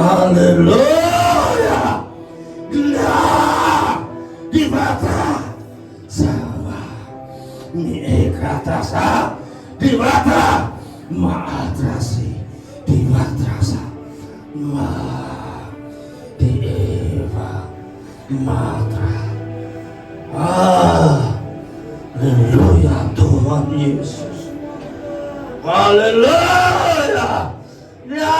Haleluya. Nah, di mata sama ni ekratasa di mata maatrasi di matrasa ma di eva matra. Haleluya Tuhan Yesus. Haleluya. Ya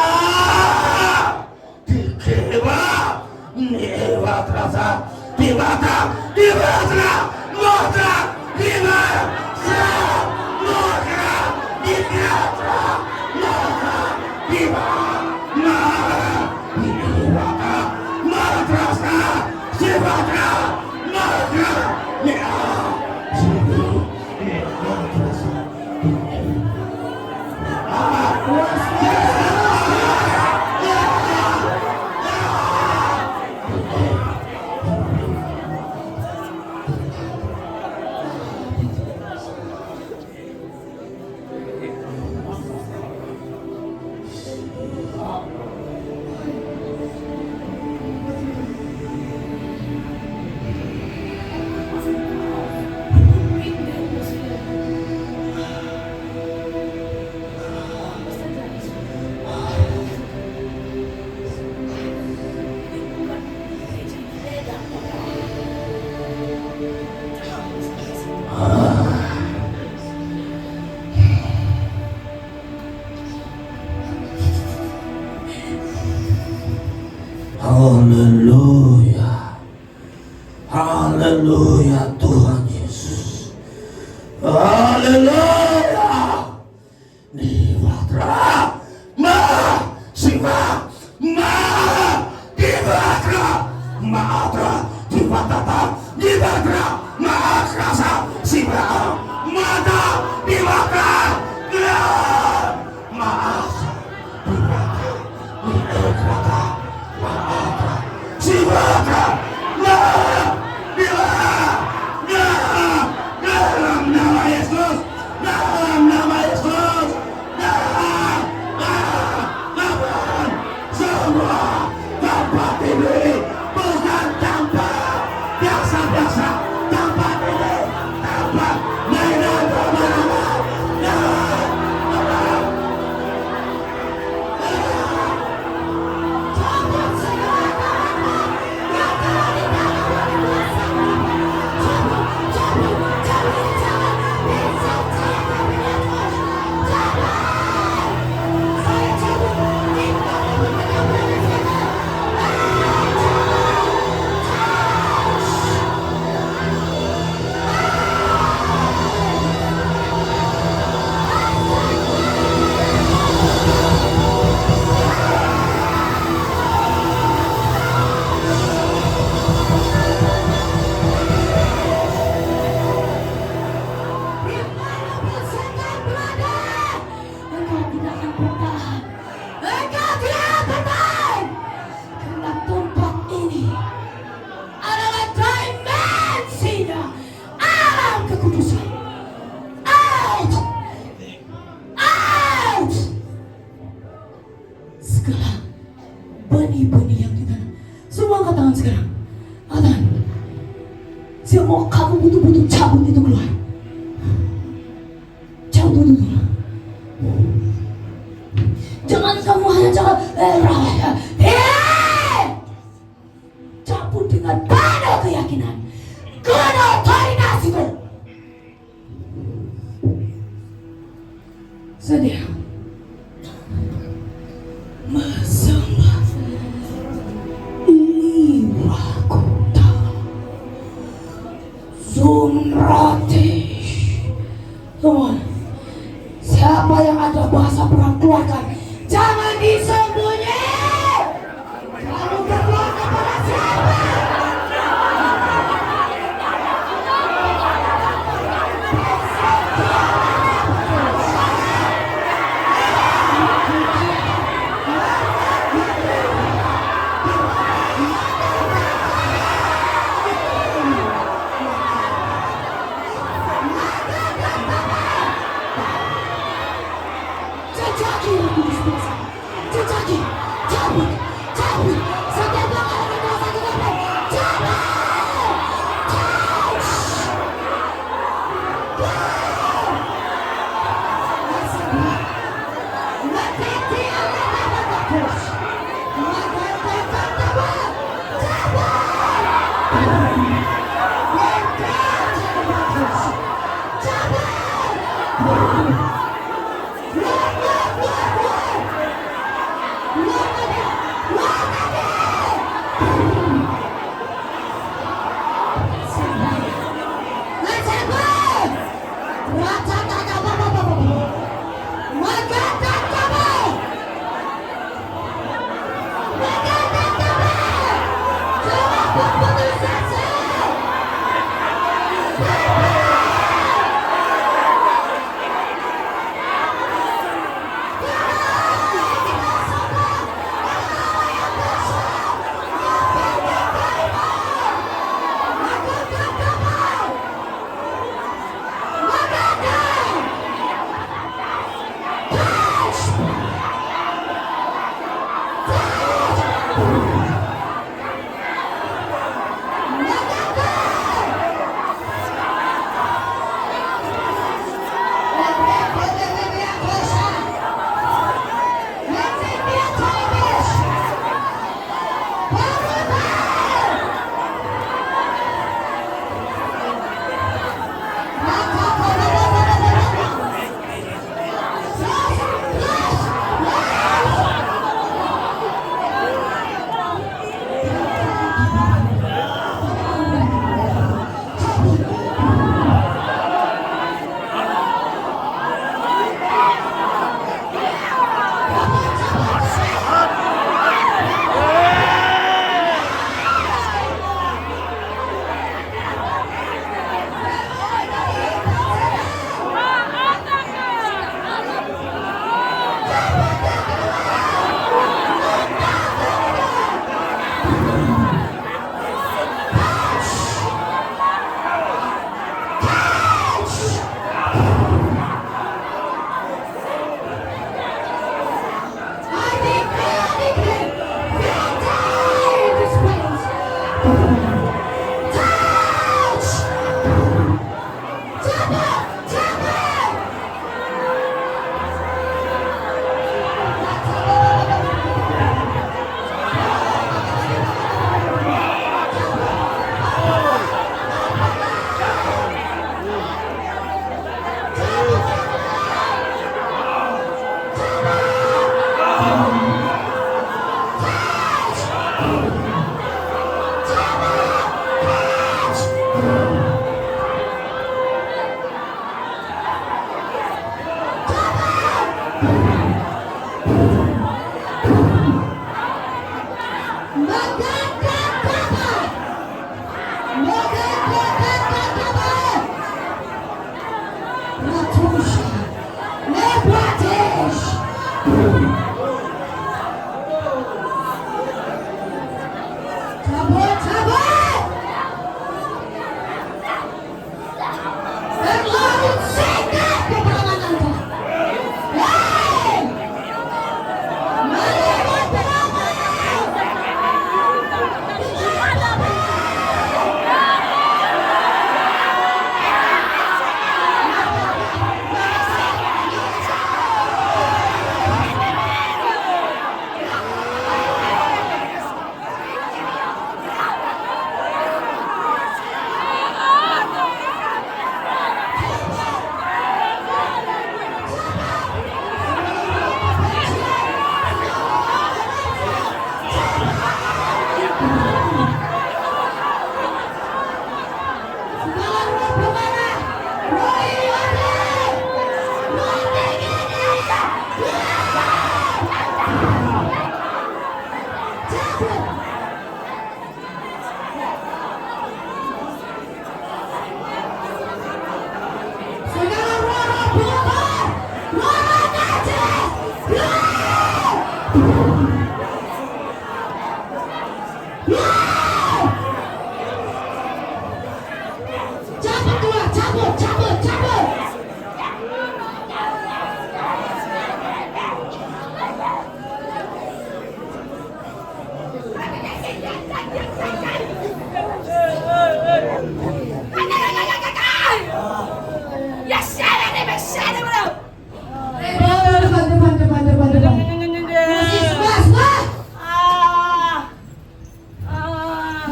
dikeba newa terasa di mata matra matra di matra matra di matra matra di matra di matra matrasa di matra matra ya Haleluya. Haleluya Tuhan Yesus. Haleluya. Di matra ma siva ma di matra matra di patata di matra ma rasa siva mata di matra ma di matra di ekrata Sibaka, dalam nama Yesus, dalam nama Yesus, lawan semua tempat ini bukan tempat biasa-biasa, tempat ini tempat mainan kemenangan. Segala benih-benih yang kita semua angkat tangan sekarang. Angkat tangan. Siapa mau kamu butuh-butuh cabut itu keluar. Cabut itu keluar. Jangan kamu hanya jangan cabut dengan penuh keyakinan. Kena otoritas itu. Sedia. Masama liwakota Sunrati. Teman, siapa yang ada bahasa perang keluarkan, jangan disembunyi. Kamu berdoa kepada siapa? Jajaki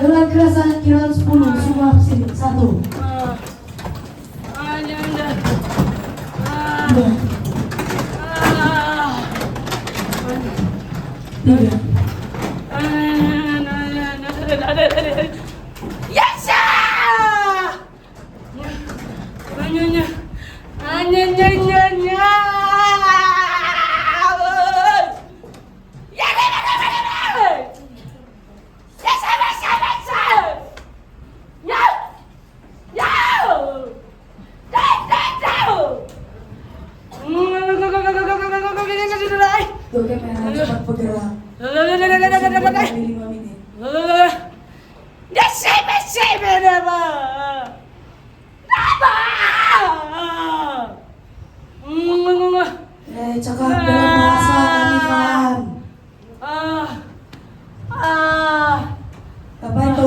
Dengan kerasan kiraan 10 semua sini 1 2 Tuh kamera cepat bergerak 5 menit. Cakap dalam bahasa kami paham.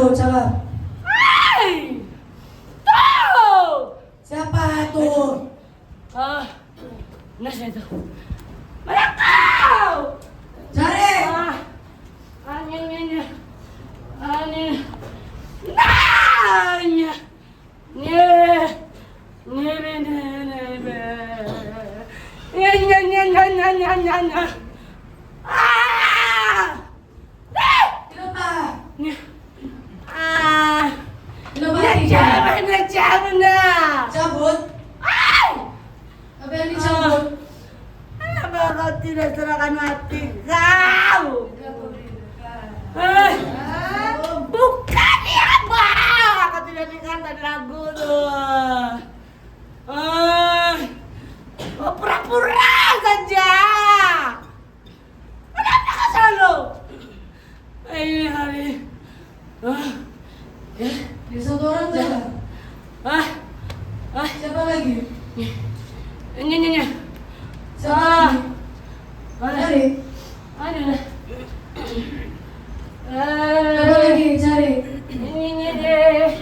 tuh, cakap. Hai! Tuh! Siapa tuh? Nasa itu. Malakaw! Cari. Aneh. Nanya! Nya. Kenapa? Kenapa Jangan dah! cabut? Apa yang dicabut? Kenapa kau tidak serahkan hati kau? Bukan ya, Bang! Kau tidak dengarkan lagu tuh. Kau pura-pura saja. Kenapa kau selalu? Ini hari. Di satu orang siapa? Siapa lagi? Ini. Siapa lagi? Cari. Siapa lagi? Cari. Ini deh.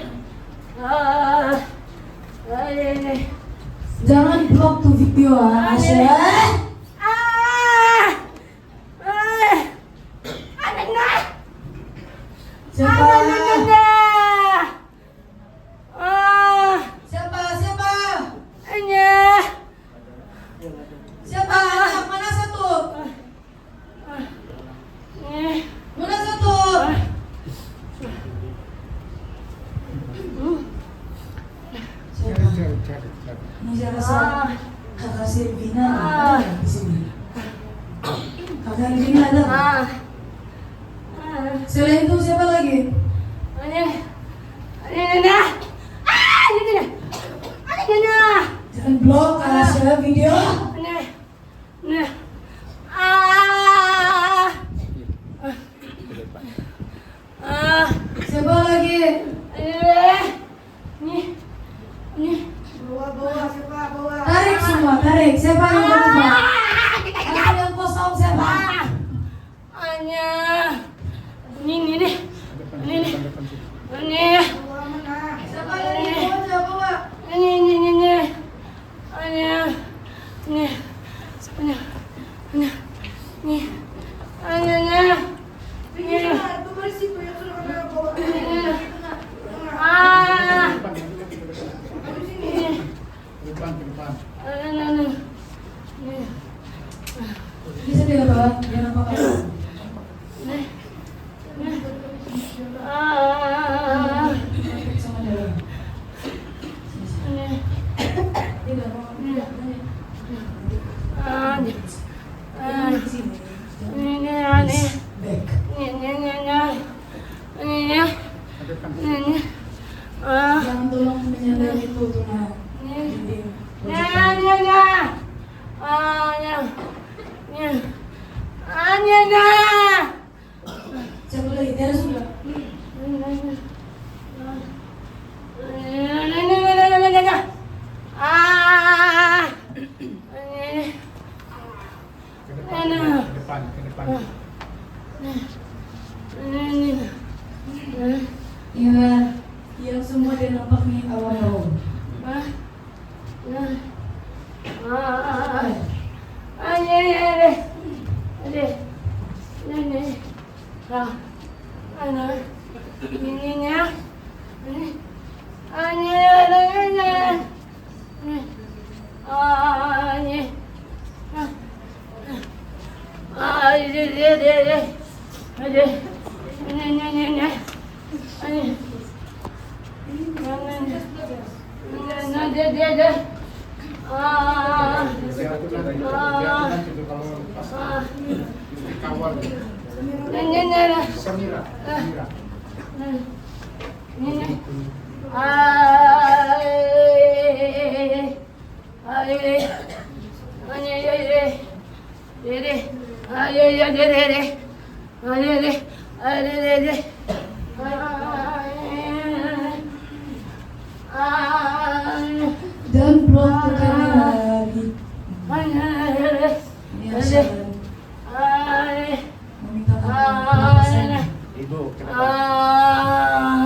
Jangan blok tuh video, Asya. Siapa? Siapa? Anak mana satu? Mana satu? Ini saya rasa kakak Silvina ada di sini. Kakak Silvina ada. Selain itu siapa lagi? Jangan blok Asya video. Siapa lagi? Tarik semua, tarik. Siapa yang berubah? Ada yang kosong siapa? Siapa lagi? Bawa. Bisa dia bawa, dia nampak apa? Sama dia. Tidak mau. Di sini. Back. Jangan tolong menyadari itu tuh nah. Siapa lagi? Tiada sudah. Ya, yang semua dia nampak nih awal-awal. Dan blok kami lagi. Ini Asya meminta maaf kepada saya. Ibu, kenapa?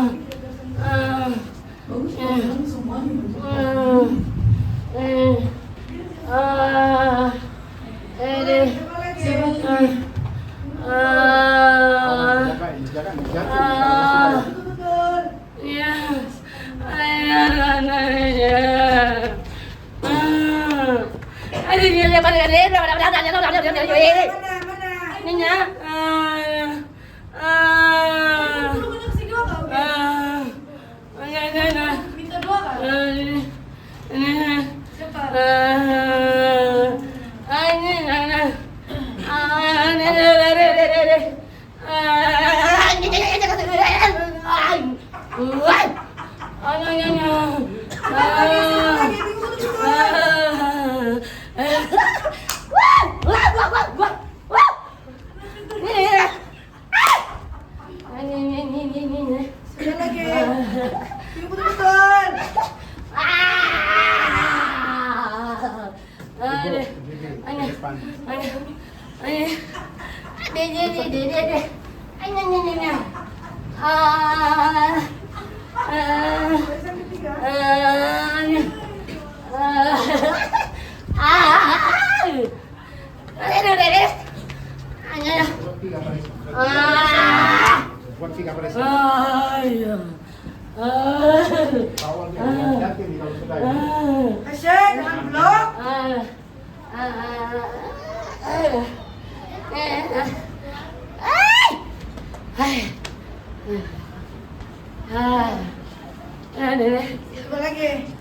Chica parece. Ay, ya. Bawal yan. Dati hindi ka suday. Asya, jangan blok. Coba lagi.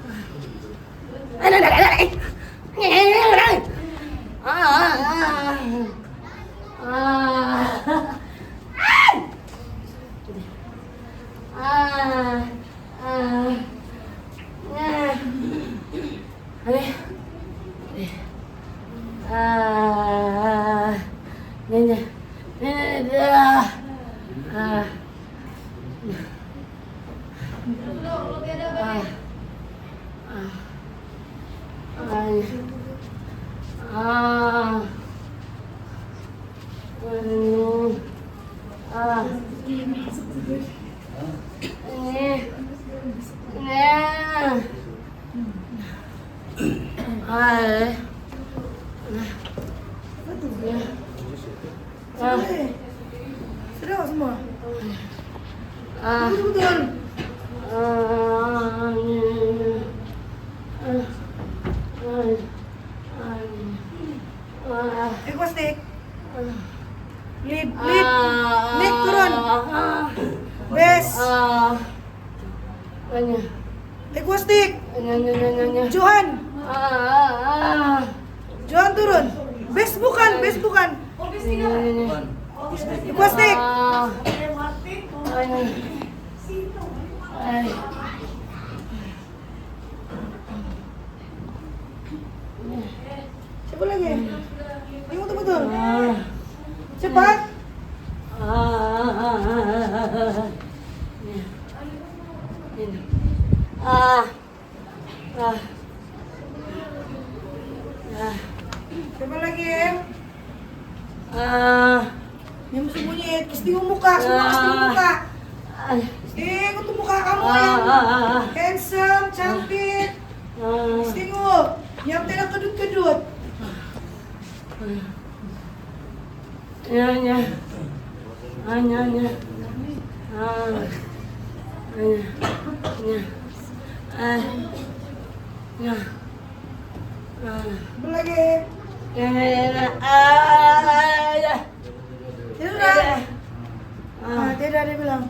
Sudah semua. Betul. Equastik. Lip. Nick turun. Bes. Equastik. Johan. Johan turun. Bes bukan. Equastik. Siapa lagi? Yang betul. Cepat. Siapa lagi? Yang sembunyi, kestingung muka, semua kestingung muka. Kestingung tuh muka kamu yang handsome, cantik. Kestingung, yang tidak kedut-kedut. Siapa lagi? Tidak. Tidak dia bilang.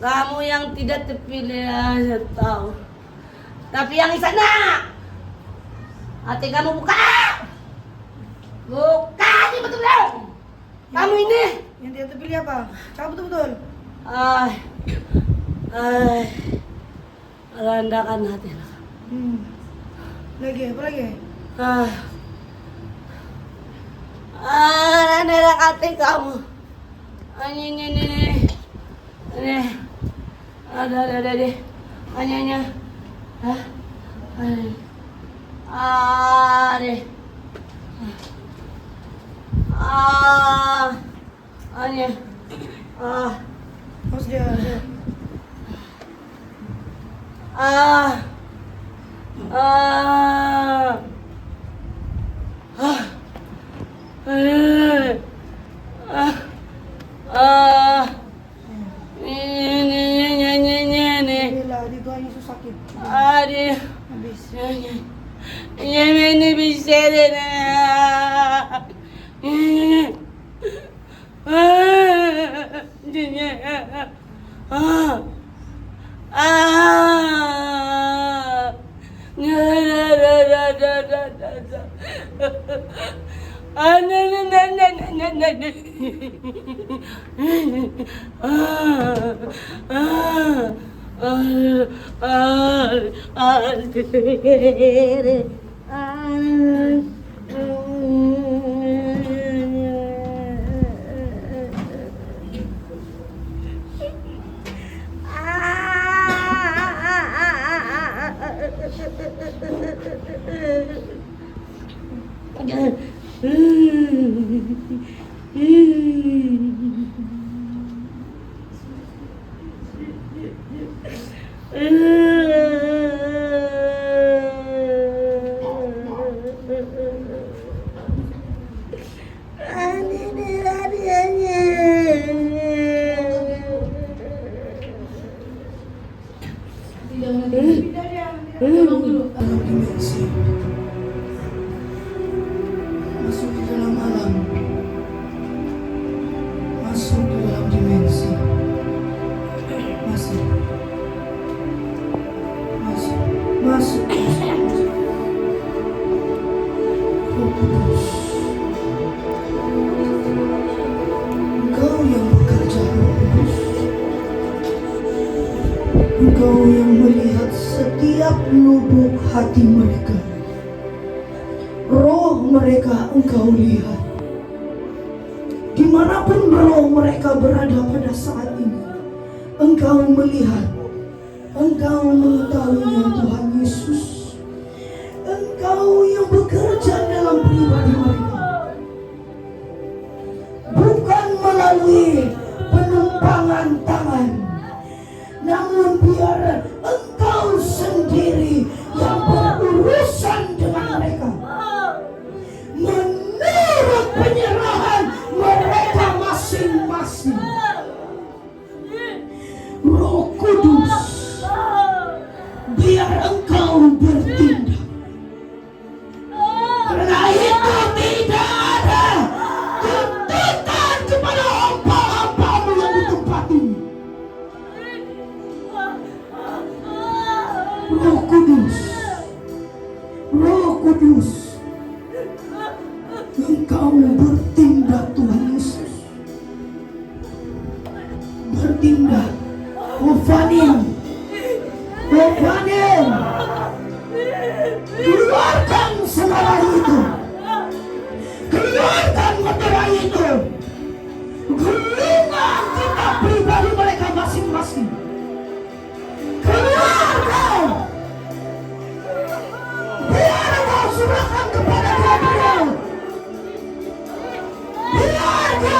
Kamu yang tidak terpilih, saya tahu. Tapi yang di sana, hati kamu buka, ini betul-betul. Kamu ini, Yang dia terpilih apa? Kamu betul-betul. Rendakan hati. Lagi, apa lagi? Rendakan hati kamu. Ini. Ada. Hanya. Harus dia. Bila di tuanya itu sakit. Habis. Ini bisa Dalam dimensi. Masuk ke dalam alam. Masuk ke dalam dimensi. Masuk. Masuk. Masuk. Roh Kudus. Engkau yang bekerja, Roh Kudus. Engkau yang melihat setiap lubuk hati mereka. Roh mereka Engkau lihat. Dimanapun roh mereka berada pada saat ini, Engkau melihat. Engkau mengetahuinya, Tuhan Yesus. Engkau yang bekerja dalam pribadi mereka. Bukan melalui penumpangan tangan, namun biar Engkau sendiri yang berurusan dengan mereka. Menurut penyerahan mereka masing-masing. Roh Kudus, biar Engkau bertindak. Karena itu tidak ada tuntutan kepada hamba-hambamu yang di tempat ini. Roh Kudus, Roh Kudus, Engkau bertindak, Tuhan Yesus. Bertindak. Ofanim, Ofanim, keluarkan segala itu. Keluarkan meterai itu. Keluarkan kita pribadi mereka masing-masing. Keluarkan. Biar kau serahkan kepada dia. Biar dia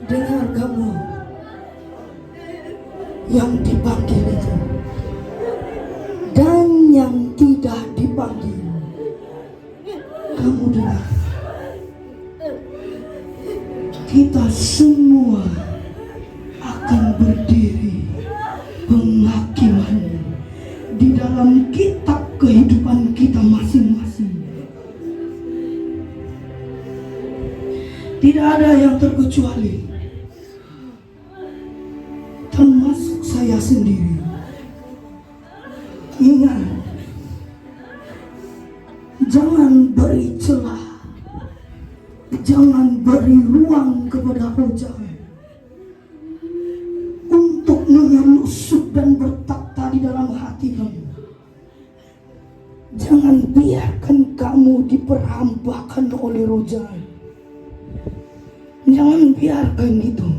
dengar kamu yang dipanggil itu dan yang tidak dipanggil. Kamu dengar, kita semua akan berdiri penghakiman di dalam kitab kehidupan kita masing-masing. Tidak ada yang terkecuali, termasuk saya sendiri. Ingat, jangan beri celah, jangan beri ruang kepada roh jahat untuk menyelusup dan bertakhta di dalam hati kamu. Jangan biarkan kamu diperhambakan oleh roh jahat. Jangan biarkan itu.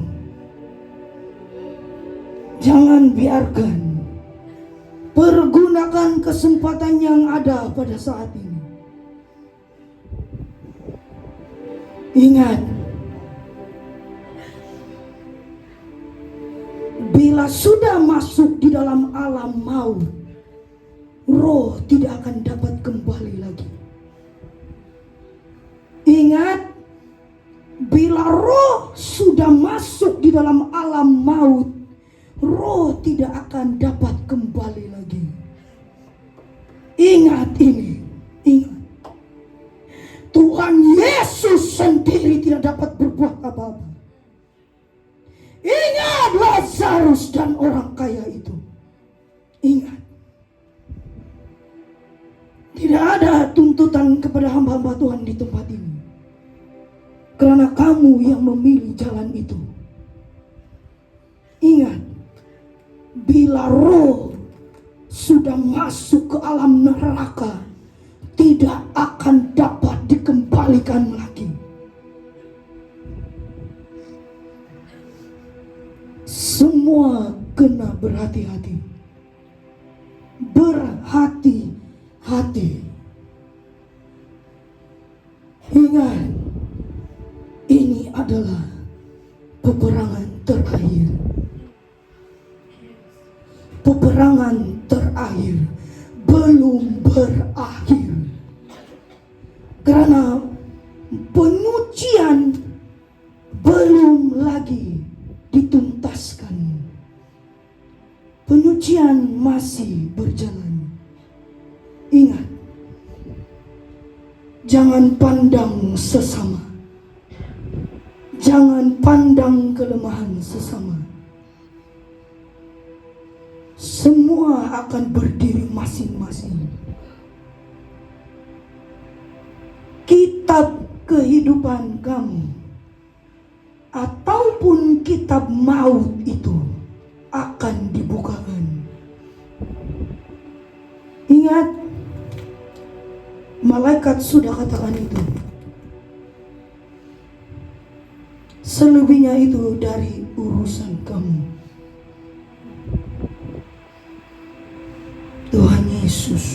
Jangan biarkan. Pergunakan kesempatan yang ada pada saat ini. Ingat, bila sudah masuk di dalam alam maut, roh tidak akan dapat kembali lagi. Ingat, bila roh sudah masuk di dalam alam maut, roh tidak akan dapat kembali lagi. Ingat ini, ingat. Tuhan Yesus sendiri tidak dapat berbuat apa-apa. Ingat Lazarus dan orang kaya itu. Ingat. Tidak ada tuntutan kepada hamba-hamba Tuhan di tempat ini. Karena kamu yang memilih jalan itu. Ingat, bila roh sudah masuk ke alam neraka, tidak akan dapat dikembalikan lagi. Semua kena berhati-hati. Berhati-hati. Ingat, ini adalah peperangan terakhir. Peperangan terakhir belum berakhir. Karena penyucian belum lagi dituntaskan. Penyucian masih berjalan. Ingat, jangan pandang sesama. Jangan pandang kelemahan sesama. Semua akan berdiri masing-masing. Kitab kehidupan kamu ataupun kitab maut itu akan dibukakan. Ingat, malaikat sudah katakan itu. Selebihnya itu dari urusan kamu. Tuhan Yesus,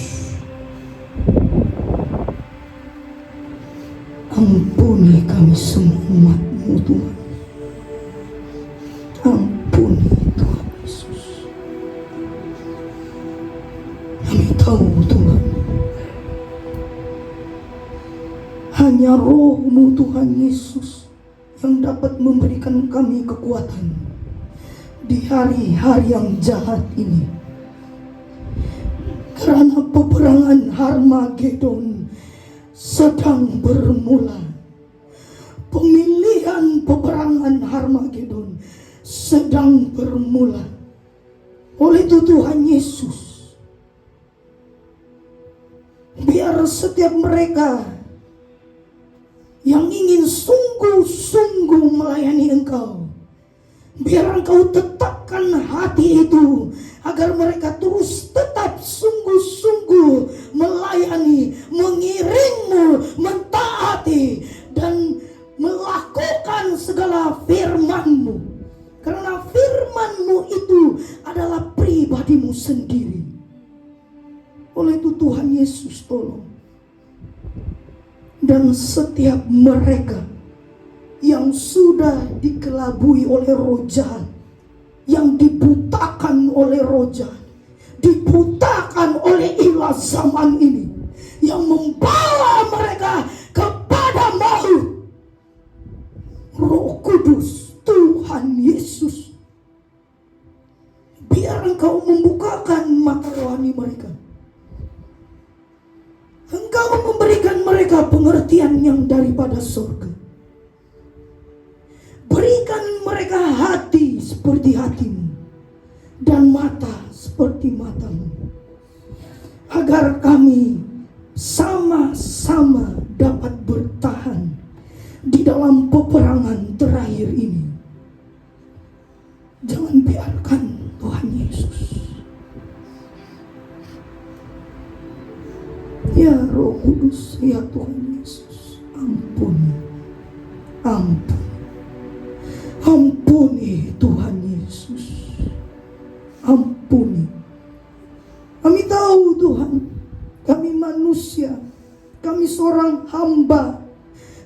ampuni kami semua umat-Mu Tuhan. Ampuni Tuhan Yesus. Kami tahu Tuhan, hanya Roh-Mu Tuhan Yesus yang dapat memberikan kami kekuatan di hari-hari yang jahat ini. Karena peperangan Harmagedon sedang bermula. Pemilihan peperangan Harmagedon sedang bermula. Oleh itu Tuhan Yesus, biar setiap mereka yang ingin sungguh-sungguh melayani Engkau, biar Engkau tetapkan hati itu, agar mereka terus tetap sungguh-sungguh melayani, mengiringmu, mentaati, dan melakukan segala firman-Mu. Karena firman-Mu itu adalah pribadi-Mu sendiri. Oleh itu Tuhan Yesus tolong. Dan setiap mereka yang sudah dikelabui oleh roh jahat, yang dibutakan oleh roh jahat, dibutakan oleh ilah zaman ini, yang membawa mereka kepada maut. Roh Kudus Tuhan Yesus, biar Engkau membukakan mata rohani mereka. Engkau memberikan mereka pengertian yang daripada surga. Berikan mereka hati seperti hatimu dan mata seperti matamu, agar kami sama-sama dapat bertahan di dalam peperangan terakhir ini. Jangan biarkan Tuhan Yesus. Ya Roh Kudus, ya Tuhan Yesus, ampuni, ampuni, ampuni Tuhan Yesus, ampuni. Kami tahu Tuhan, kami manusia, kami seorang hamba,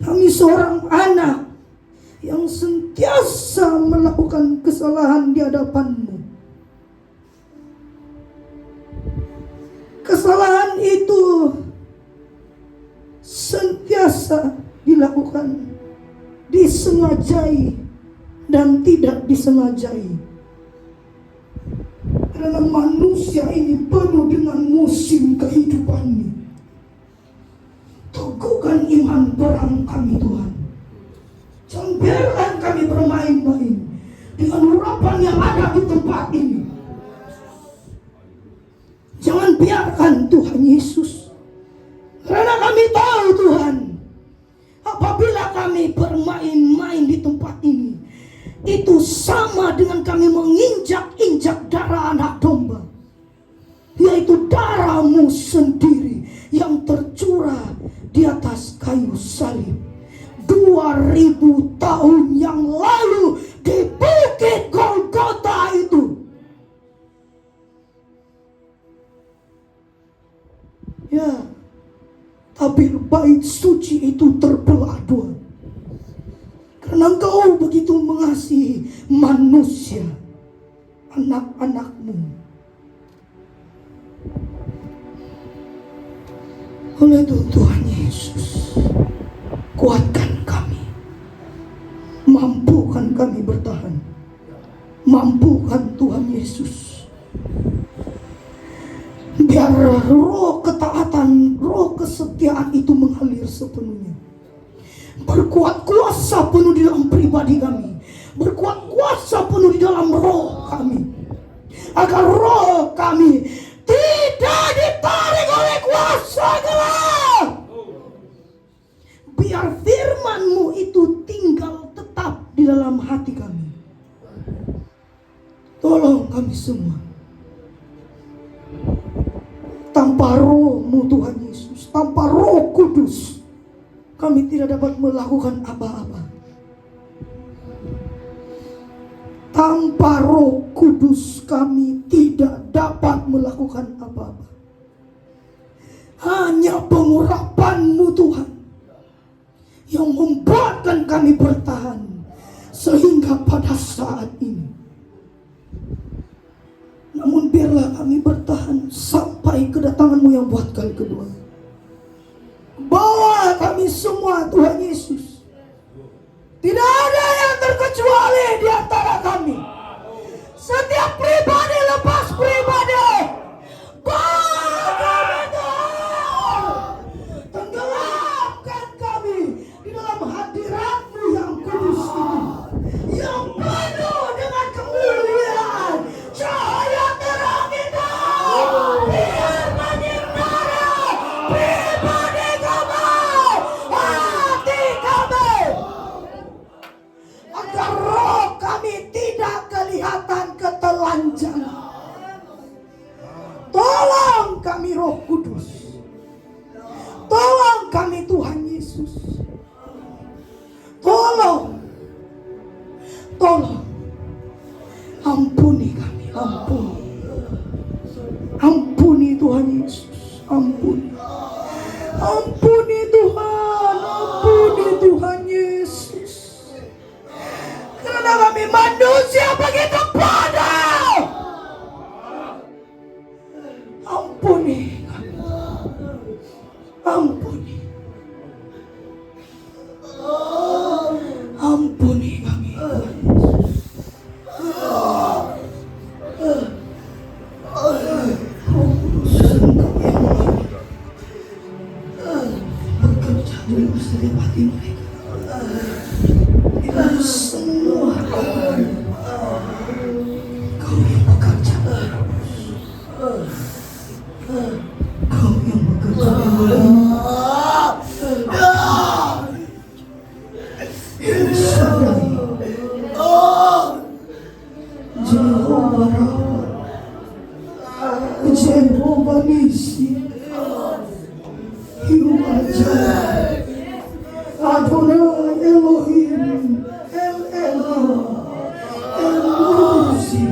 kami seorang anak yang sentiasa melakukan kesalahan di hadapan-Mu. Kesalahan itu sentiasa dilakukan, disengajai dan tidak disengajai. Karena manusia ini penuh dengan musim kehidupannya. Teguhkan iman perang kami Tuhan. Jangan biarkan kami bermain-main dengan urapan yang ada di tempat ini. Jangan biarkan Tuhan Yesus. Karena kami tahu Tuhan, apabila kami bermain-main di tempat ini, itu sama dengan kami menginjak-injak darah anak domba, yaitu darah-Mu sendiri yang tercurah di atas kayu salib 2000 tahun yang lalu di Bukit Golgota itu. Ya, tabir bait suci itu terbelah dua. Karena Engkau begitu mengasihi manusia, anak-anak-Mu. Oleh itu Tuhan Yesus, kuatkan kami, mampukan kami bertahan, mampukan Tuhan Yesus. Biar roh ketaatan, roh kesetiaan itu mengalir sepenuhnya. Berkuat kuasa penuh di dalam pribadi kami, berkuat kuasa penuh di dalam roh kami, agar roh kami tidak ditarik oleh kuasa gelap. Biar firman-Mu itu tinggal tetap di dalam hati kami. Tolong kami semua. Tanpa roh-Mu Tuhan Yesus, tanpa Roh Kudus, kami tidak dapat melakukan apa-apa. Tanpa Roh Kudus kami tidak dapat melakukan apa-apa. Hanya pengurapan-Mu Tuhan yang membuatkan kami bertahan sehingga pada saat ini. Namun biarlah kami bertahan sampai kedatangan-Mu yang buat kali kedua. Bawa kami semua Tuhan Yesus. Tidak ada yang terkecuali di antara kami. Setiap pribadi lepas pribadi. Bawa kami Tuhan. Tenggelamkan kami di dalam hadirat-Mu yang kudus itu, yang penuh dengan kemuliaan. Cahaya terang itu biar menyinari pribadi kami, hati kami, agar roh kami tidak kelihatan ketelanjangan. Tolong kami Roh Kudus, tolong kami Tuhan Yesus, tolong ampuni kami, ampuni Tuhan Yesus, ampuni Tuhan, ampuni Tuhan Yesus. manusia begitu bodoh. Ampuni kami. Ampuni. Ampuni kami. Bekerja dalam setiap hati mereka. Itu semua Kau yang bekerja. Kau yang bekerja. El Shaddai, Jehovah Rafa, Jehovah Nisi, You are Jireh, Adonai Elohim, El Elon, El Musi.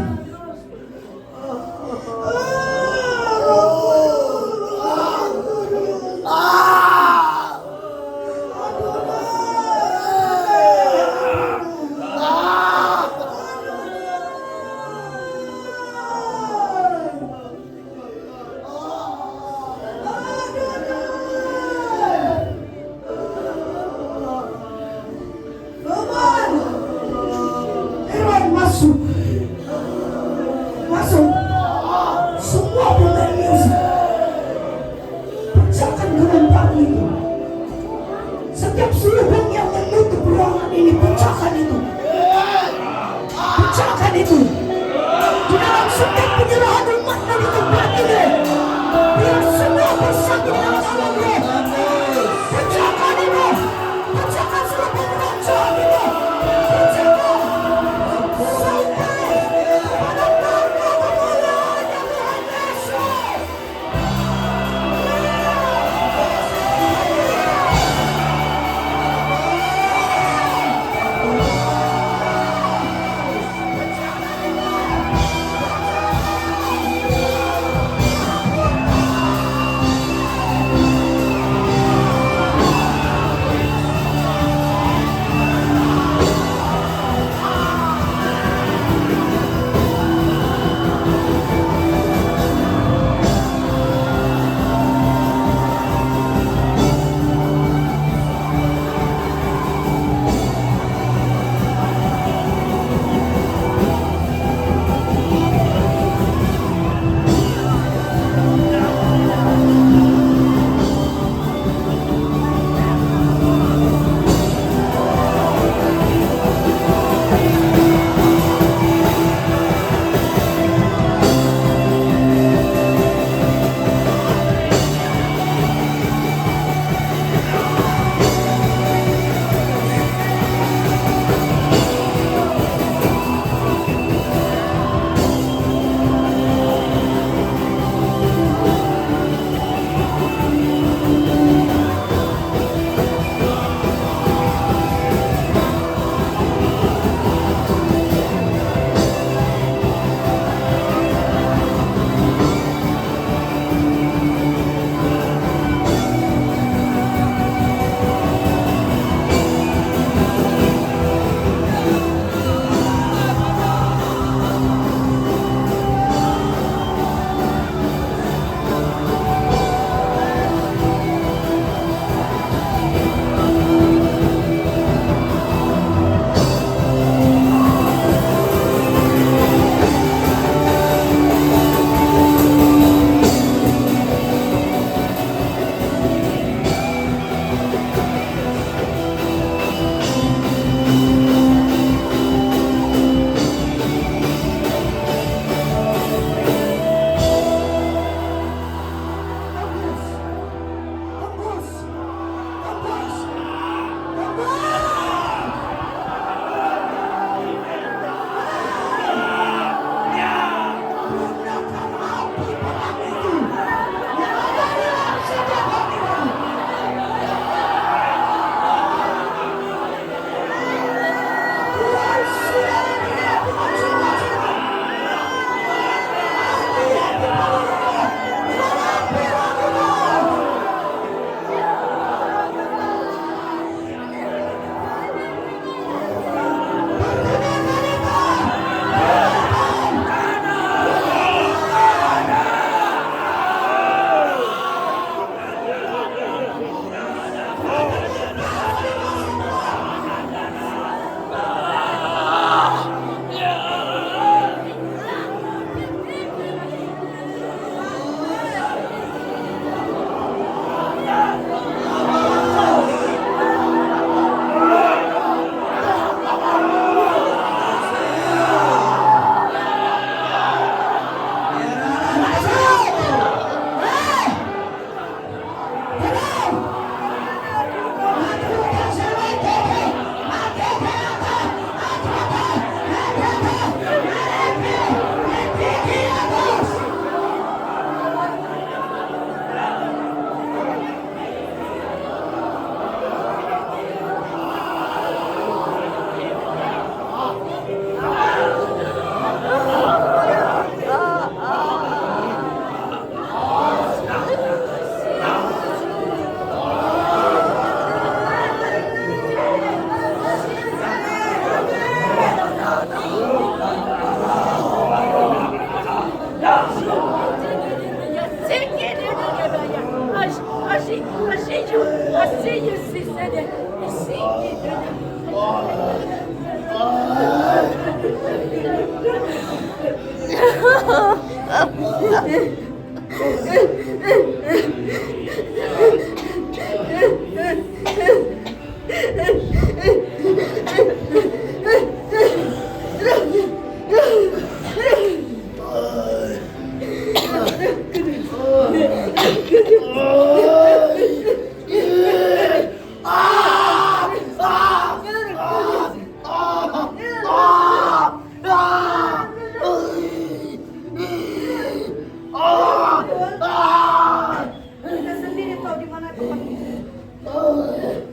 Kita sendiri tahu di mana tempat kita.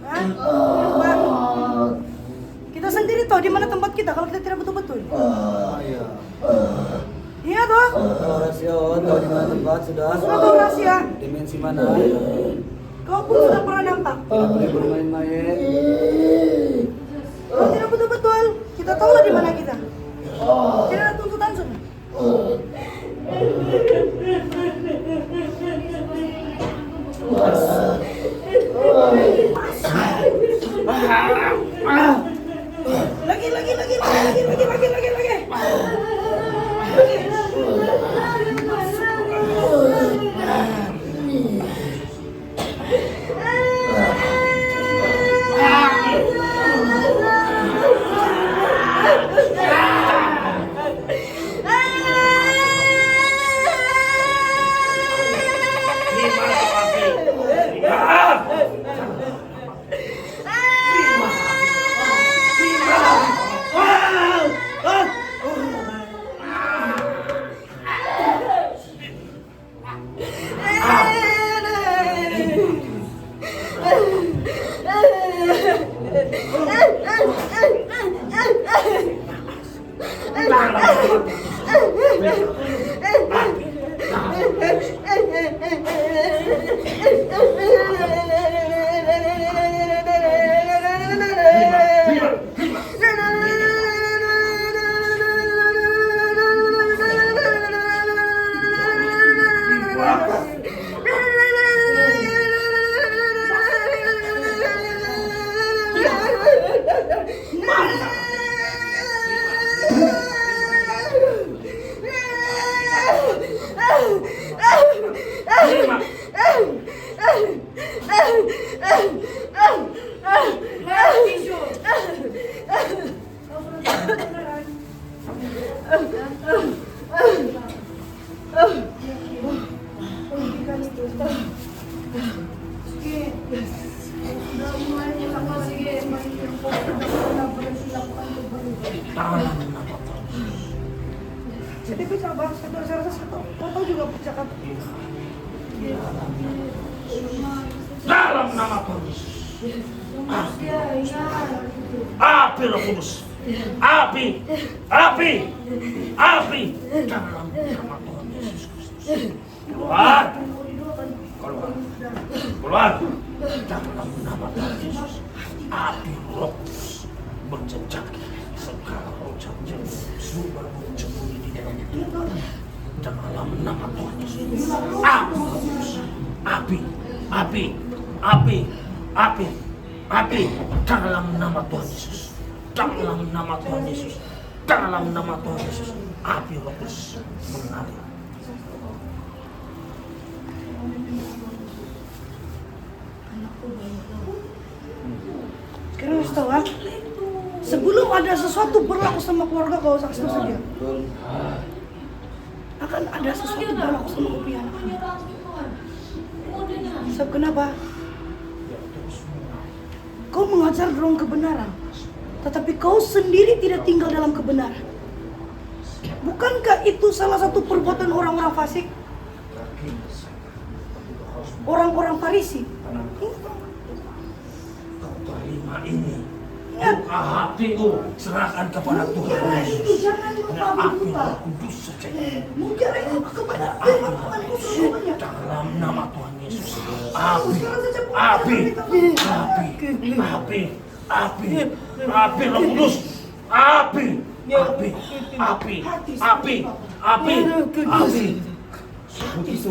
Hah? Pak? Kita sendiri tahu di mana tempat kita kalau kita tidak betul-betul. Iya. Iya toh? Tahu rahasia, tahu di mana tempat sudah. Sudah tahu rahasia. Dimensi mana? Kau pun sudah pernah nampak. Tidak boleh bermain-main. Kalau tidak betul-betul, kita tahulah di mana kita. Tidak ada tuntutan sudah. Jadi bisa bahas saya rasa kau tahu juga cakap. Dalam nama Tuhan Yesus. Api Roh Kudus. Api. Api. Api. Dalam nama Tuhan Yesus Kristus. Keluar. Keluar. Keluar. Dalam nama Tuhan Yesus. Api Roh Kudus menjejaki segala roh jahat sumber mencemburi di dalam tubuh. Dalam nama Tuhan Yesus. Api Roh Kudus. Api. Api. Api. Api. Api. Dalam nama Tuhan Yesus. Dalam nama Tuhan Yesus. Dalam nama Tuhan Yesus. Api Roh Kudus mengalir. Sekarang harus tahu kan? Sebelum ada sesuatu berlaku sama keluarga kau saksi saja. Akan ada sesuatu berlaku sama kau punya anaknya. Sebab kenapa? Kau mengajar dorong kebenaran, tetapi kau sendiri tidak tinggal dalam kebenaran. Bukankah itu salah satu perbuatan orang-orang fasik? Orang-orang Farisi. Kau terima ini. Buka hatiku, serahkan kepada Tuhan Yesus. Jangan lupa Api Roh Kudus saja. Mungkin itu kepada Dalam nama Tuhan Yesus. Api. Api. Api. Api. Api. Api Roh Kudus. Api. Api. Api. Api. Api. Api. Sebut itu.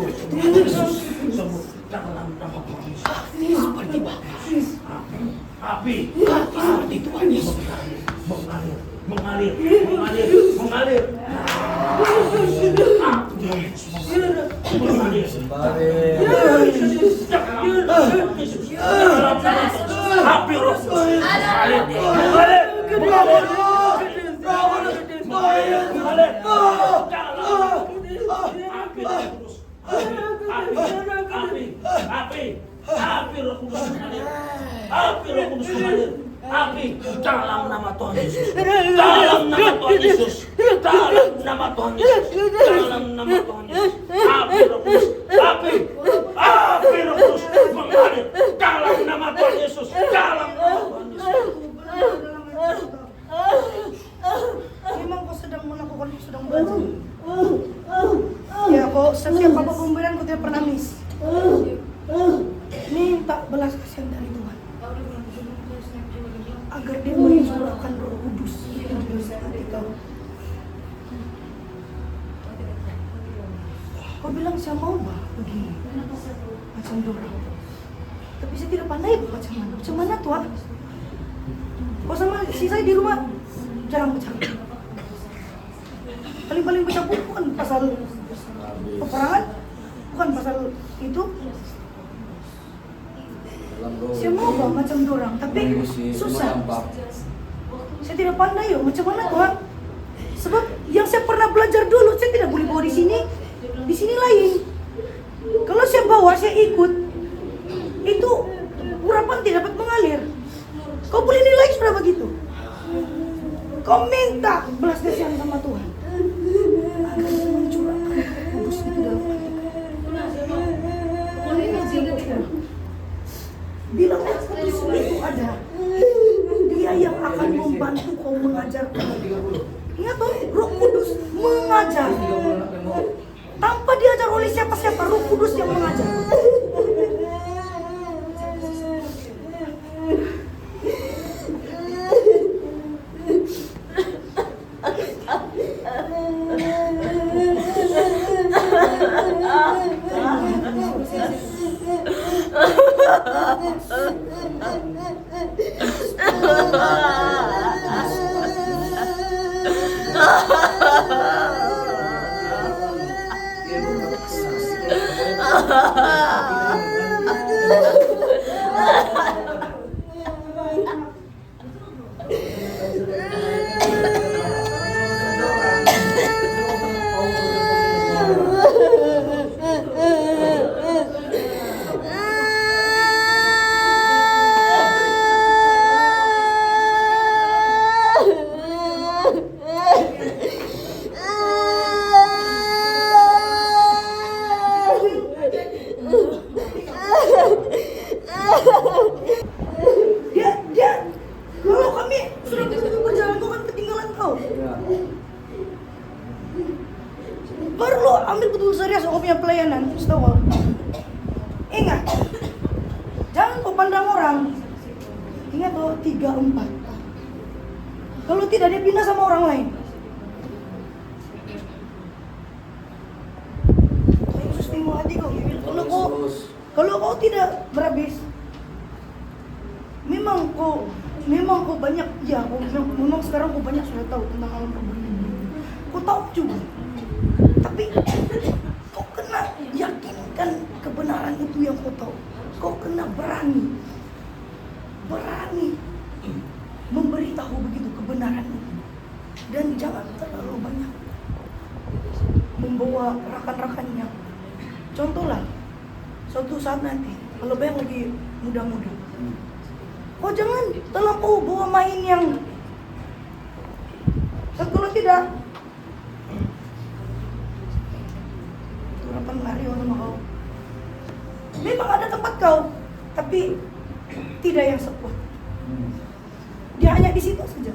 Sebut dalam nama Tuhan Yesus. Seperti bagus. Api. Api Tuhan Yesus. Mengalir. Mengalir. Mengalir. Mengalir. Api Tuhan Yesus. Api Roh Kudus mengalir. Api Roh Kudus mengalir. Api dalam nama Tuhan Yesus. Dalam nama Tuhan Yesus. Dalam nama Tuhan Yesus. Dalam nama Tuhan Yesus. Api Roh Kudus. Api Roh Kudus mengalir. Dalam nama Tuhan Yesus. Dalam nama Tuhan Yesus. Memang kau sedang melakukan, kau sedang belajar. Ya, kau setiap apa pemberian kau tidak pernah miss. Minta belas kasihan dari Tuhan agar dia mencurahkan Roh Kudus di dalam hati kau. Kau bilang saya mau begini macam dorang, tapi saya tidak pandai macam mana. Macam mana Tuhan? Kau sama si saya di rumah jarang bercakap. Paling baca buku bukan pasal peperangan, bukan pasal itu. Saya mau macam dorang, tapi susah. Saya tidak pandai macam mana Tuhan? Sebab yang saya pernah belajar dulu saya tidak boleh bawa di sini lain. Kalau saya bawa, saya ikut, itu urapan tidak dapat mengalir. Kau boleh nilai sudah begitu. Kau minta belas kasihan sama Tuhan agar dia mencurahkan kudus itu dalam hati. Bilang Roh Kudus itu ada. Dia yang akan membantu kau mengajarkan. Ingat tuh, Roh Kudus mengajar. Tanpa diajar oleh siapa-siapa, Roh Kudus yang mengajar. Kalau kami sudah berjalan, kau kan ketinggalan kau. Baru lo ambil betul serius kau punya pelayanan, setahu. Ingat, jangan kau pandang orang. Ingat tuh 3-4. Kalau tidak dia pindah sama orang lain. Yesus tengok hati kau. Kalau kau tidak berhabis, memang kau banyak, ya memang sekarang kau banyak sudah tahu tentang alam kebenaran. Kau tahu juga, tapi kau kena yakinkan kebenaran itu yang kau tahu. Kau kena berani memberitahu begitu kebenaran itu, dan jangan terlalu banyak membawa rakan-rakannya. Contohlah, suatu saat nanti kalau yang lagi muda-muda, kau jangan terlalu bawa main yang kalau tidak harapan lari sama kau. Memang ada tempat kau, tapi tidak yang sekuat. Dia hanya di situ saja.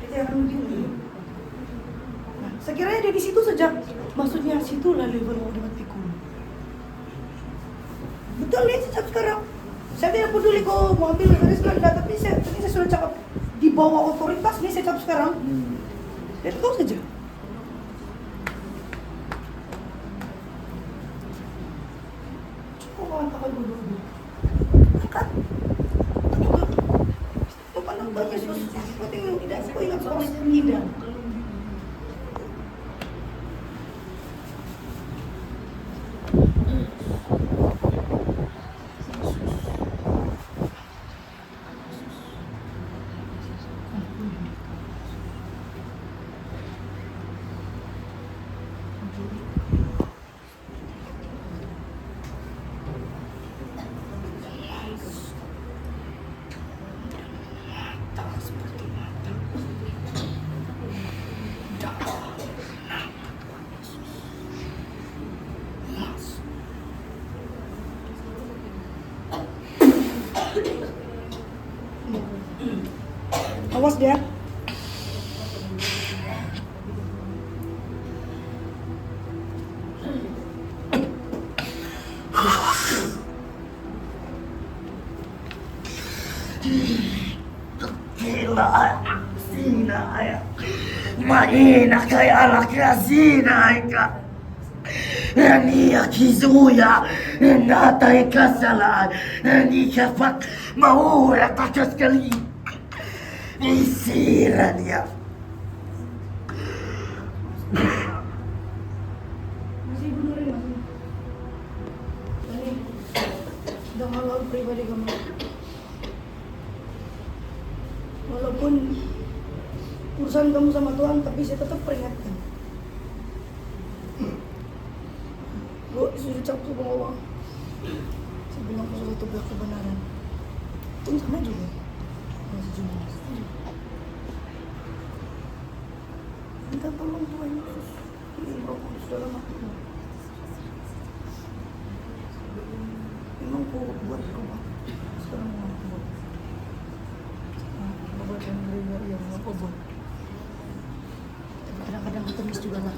Dia jangan begini. Nah, sekiranya dia di situ saja, maksudnya situlah level udah pikul. Betul nih sejak sekarang. Saya tidak peduli kau mau ambil garis ganda, tapi saya sudah cakap di bawah otoritas nih saya cakap sekarang. Dan kau saja. Coba kawan kakak dulu. Angkat. Kau pandang Tuhan Yesus. Kau tinggal tidak. Kau ingat soal tidak. Awas dia. Gila, zina ya. Mahina kaya anak ya zina ya. Ni akizuya natai kasala ni kapat mau ya takas kali. Isiran ya. Masih benerin masih. Ini udah halal pribadi kamu. Walaupun urusan kamu sama Tuhan, tapi saya tetap peringatkan. Bu, sujud cabut ke bawah. Saya bilang ke suatu pihak kebenaran. Itu sama juga. Masih cuma. Minta tolong Tuhan Yesus. Ini Roh Kudus dalam hatimu. Memang kau buat rumah. Sekarang mau buat. Buat yang beribadah yang apa buat. Tapi kadang-kadang ketemis juga lah.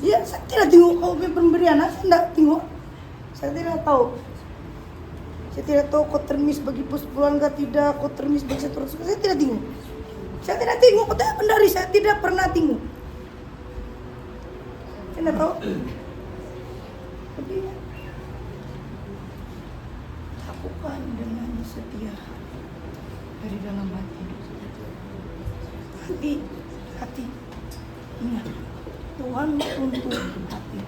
Ya, saya tidak tengok kau punya pemberian, saya tidak tengok. Saya tidak tahu. Saya tidak tahu kau termis bagi keluarga tidak, kau termis bagi seterusnya. Saya tidak tengok. Saya tidak tengok, kau tidak pendari, saya tidak pernah tengok. Saya tidak tahu. Tapi lakukan dengan setia dari dalam hati. Hati. Ingat. Tuhan untuk hati.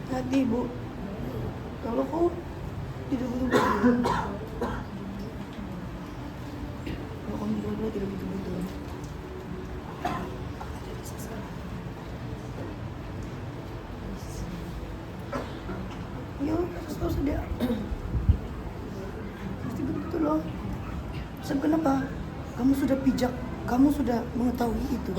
Hati, Bu. Kalau kau tidak betul-betul, kalau kamu betul-betul tidak betul-betul, ya terus dia pasti betul loh. Sebab kenapa? Kamu sudah bijak. Kamu sudah mengetahui itu.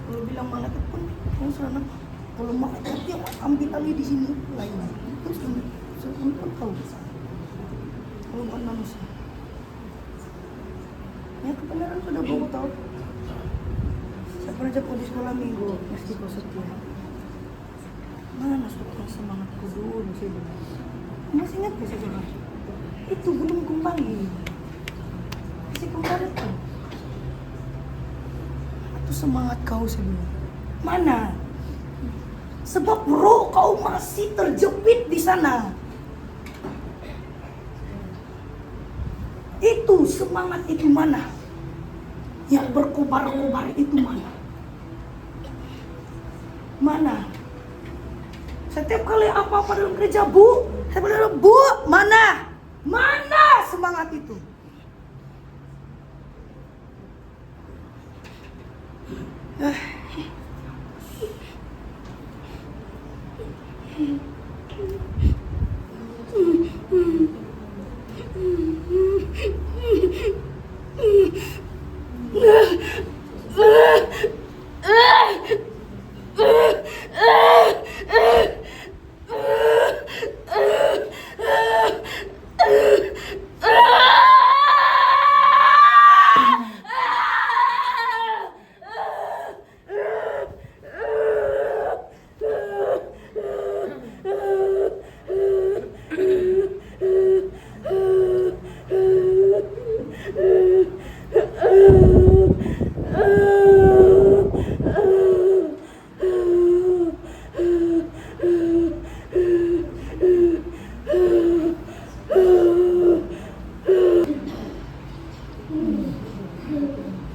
Kalau bilang malaikat pun, kamu sudah nampak. Kalau malaikat yang ambil alih di sini lain. Itu sudah pun tahu. Kalau bukan manusia. Ya kebenaran sudah kamu tahu. Saya pernah jatuh di sekolah minggu, meski kau setia. Mana sudah semangatku dulu sih? Masih ingat gak sih? Itu belum kembali. Masih kembali tuh. Itu semangat kau sebelum. Mana? Sebab roh kau masih terjepit di sana. Itu semangat itu mana? Yang berkobar-kobar itu mana? Mana? Setiap kali apa-apa dalam gereja, Bu, saya bilang, Bu, mana? Mana semangat itu?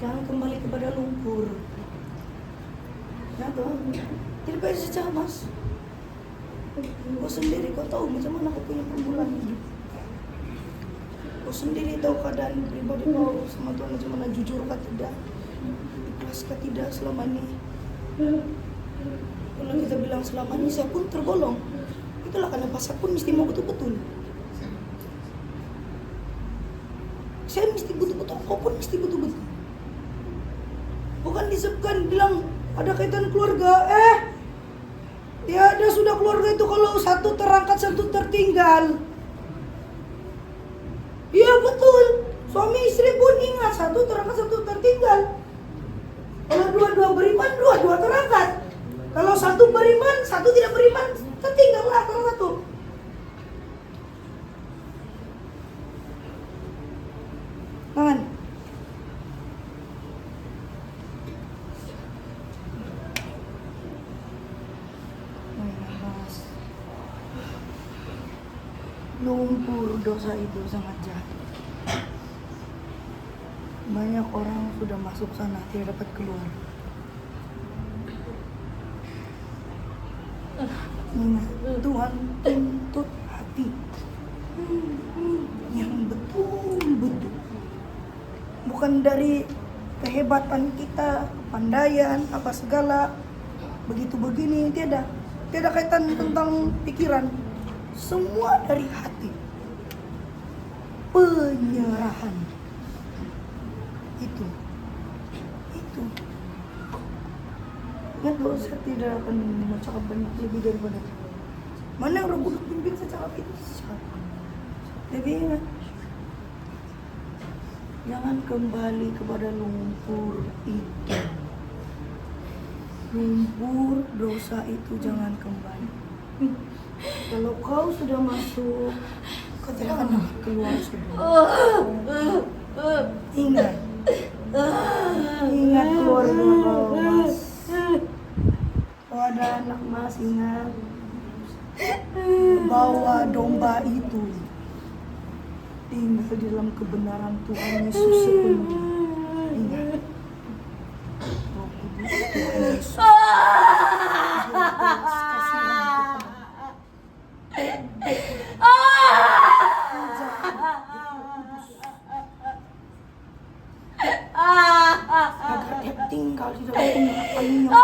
Jangan kembali kepada lumpur. Ya Tuhan, tidak bisa cabas. Kau sendiri kau tahu macam mana kau punya permulaan hidup. Kau sendiri tahu keadaan pribadi kau sama Tuhan macam mana, jujur kah tidak, ikhlas kah tidak selama ini. Kalau kita bilang selama ini saya pun tergolong, itulah kenapa saya pun mesti mau betul-betul. Saya mesti betul-betul, kau pun mesti betul-betul. Bukan disebutkan bilang ada kaitan keluarga, Tiada sudah keluarga itu kalau satu terangkat satu tertinggal. Iya betul. Suami istri pun ingat satu terangkat satu tertinggal. Kalau dua-dua beriman, dua-dua terangkat. Kalau satu beriman, satu tidak beriman, tertinggallah salah satu. Tangan. Lumpur dosa itu sangat jahat. Banyak orang sudah masuk sana tidak dapat keluar. Ingat, Tuhan tuntut hati yang betul-betul, bukan dari kehebatan kita, kepandaian apa segala begitu begini, tidak kaitan tentang pikiran. Semua dari hati. Penyerahan. Itu. Ingat bahwa saya tidak akan mengucapkan banyak lebih daripada itu. Mana yang Roh Kudus pimpin secara fisik. Jadi ingat. Jangan kembali kepada lumpur itu. Lumpur dosa itu jangan kembali. Kalau kau sudah masuk, kau tidak akan keluar sudah. Ingat keluarga kau, Mas. Kau ada anak, Mas, ingat. Bawa domba itu tinggal di dalam kebenaran Tuhan Yesus sepenuhnya. Ingat. Roh Kudus Tuhan Yesus. Agar dia tinggal di dalam pengharapan yang